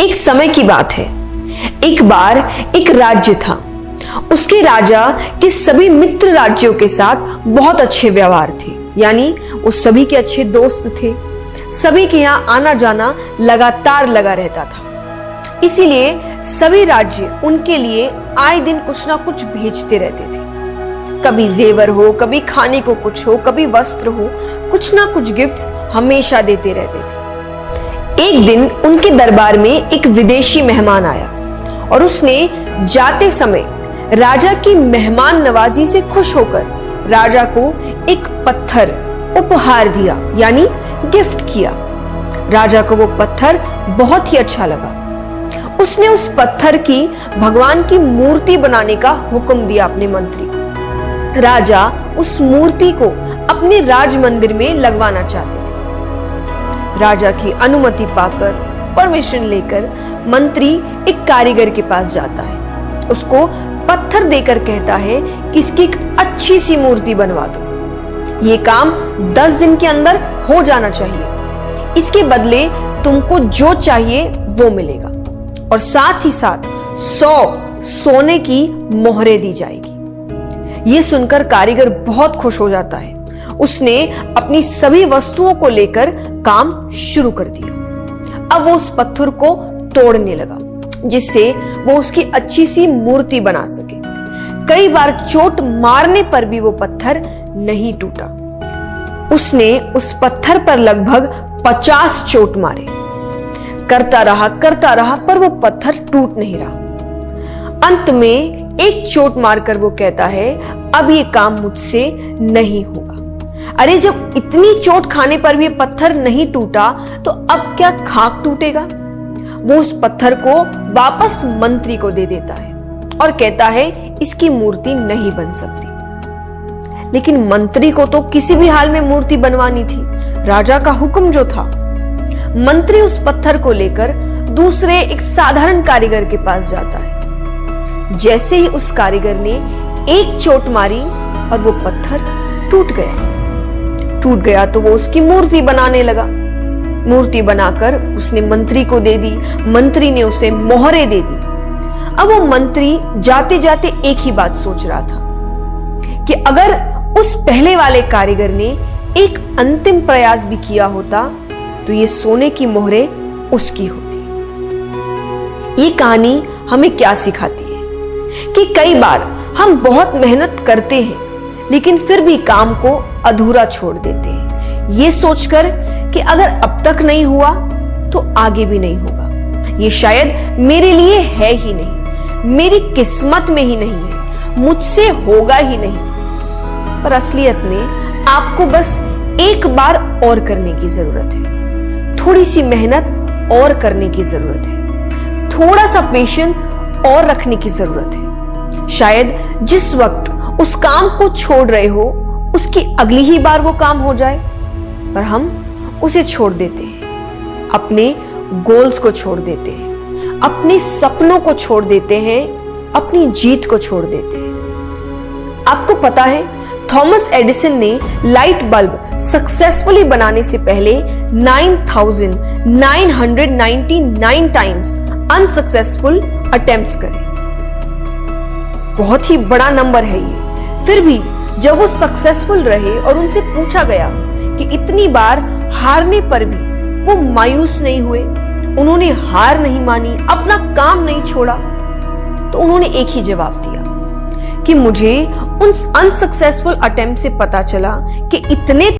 एक समय की बात है। एक बार एक राज्य था। उसके राजा के सभी मित्र राज्यों के साथ बहुत अच्छे व्यवहार थे, यानी वो सभी के अच्छे दोस्त थे। सभी के यहाँ आना जाना लगातार लगा रहता था। इसीलिए सभी राज्य उनके लिए आए दिन कुछ ना कुछ भेजते रहते थे। कभी जेवर हो, कभी खाने को कुछ हो, कभी वस्त्र हो, कुछ ना कुछ गिफ्ट्स हमेशा देते रहते थे। एक दिन उनके दरबार में एक विदेशी मेहमान आया और उसने जाते समय राजा की मेहमान नवाजी से खुश होकर राजा को एक पत्थर उपहार दिया, यानी गिफ्ट किया। राजा को वो पत्थर बहुत ही अच्छा लगा। उसने उस पत्थर की भगवान की मूर्ति बनाने का हुक्म दिया अपने मंत्री को। राजा उस मूर्ति को अपने राज मंदिर में लगवाना चाहते थे। राजा की अनुमति पाकर, परमिशन लेकर मंत्री एक कारीगर के पास जाता है। उसको पत्थर देकर कहता है कि इसकी एक अच्छी सी मूर्ति बनवा दो। ये काम 10 दिन के अंदर हो जाना चाहिए। इसके बदले तुमको जो चाहिए वो मिलेगा और साथ ही साथ 100 सोने की मोहरें दी जाएगी। ये सुनकर कारीगर बहुत खुश हो जाता है। उसने अपनी सभी वस्तुओं को लेकर काम शुरू कर दिया। अब वो उस पत्थर को तोड़ने लगा, जिससे वो उसकी अच्छी सी मूर्ति बना सके। कई बार चोट मारने पर भी वो पत्थर नहीं टूटा। उसने उस पत्थर पर लगभग 50 चोट मारे। करता रहा पर वो पत्थर टूट नहीं रहा। अंत में एक चोट मारकर वो कहता है, अब ये काम मुझसे नहीं होगा। अरे जब इतनी चोट खाने पर भी पत्थर नहीं टूटा तो अब क्या खाक टूटेगा। वो उस पत्थर को वापस मंत्री को दे देता है और कहता है इसकी मूर्ति नहीं बन सकती। लेकिन मंत्री को तो किसी भी हाल में मूर्ति बनवानी थी, राजा का हुक्म जो था। मंत्री उस पत्थर को लेकर दूसरे एक साधारण कारीगर के पास जाता है। जैसे ही उस कारीगर ने एक चोट मारी और वो पत्थर टूट गया तो वो उसकी मूर्ति बनाने लगा। मूर्ति बनाकर उसने मंत्री को दे दी। मंत्री ने उसे मोहरें दे दी। अब वो मंत्री जाते जाते एक ही बात सोच रहा था कि अगर उस पहले वाले कारीगर ने एक अंतिम प्रयास भी किया होता तो ये सोने की मोहरें उसकी होती। ये कहानी हमें क्या सिखाती है कि कई बार हम बहुत मेहनत करते हैं लेकिन फिर भी काम को अधूरा छोड़ देते हैं, ये सोचकर कि अगर अब तक नहीं हुआ तो आगे भी नहीं होगा। ये शायद मेरे लिए है ही नहीं, मेरी किस्मत में ही नहीं है, मुझसे होगा ही नहीं। पर असलियत में आपको बस एक बार और करने की जरूरत है, थोड़ी सी मेहनत और करने की जरूरत है, थोड़ा सा पेशेंस और रखने की जरूरत है। शायद जिस वक्त उस काम को छोड़ रहे हो उसकी अगली ही बार वो काम हो जाए, पर हम उसे छोड़ देते हैं। अपने गोल्स को छोड़ देते हैं, अपने सपनों को छोड़ देते हैं, अपनी जीत को छोड़ देते हैं। आपको पता है थॉमस एडिसन ने लाइट बल्ब सक्सेसफुली बनाने से पहले 9,999 टाइम्स अनसक्सेसफुल अटेम्प्ट्स करे। बहुत ही बड़ा नंबर है ये। फिर भी जब वो सक्सेसफुल रहे और उनसे पूछा गया कि इतनी बार हारने पर भी वो मायूस नहीं हुए, उन्होंने हार नहीं मानी, अपना काम नहीं छोड़ा, तो उन्होंने एक ही जवाब दिया कि मुझे उन अनसक्सेसफुल अटेम्प्ट से पता चला कि इतने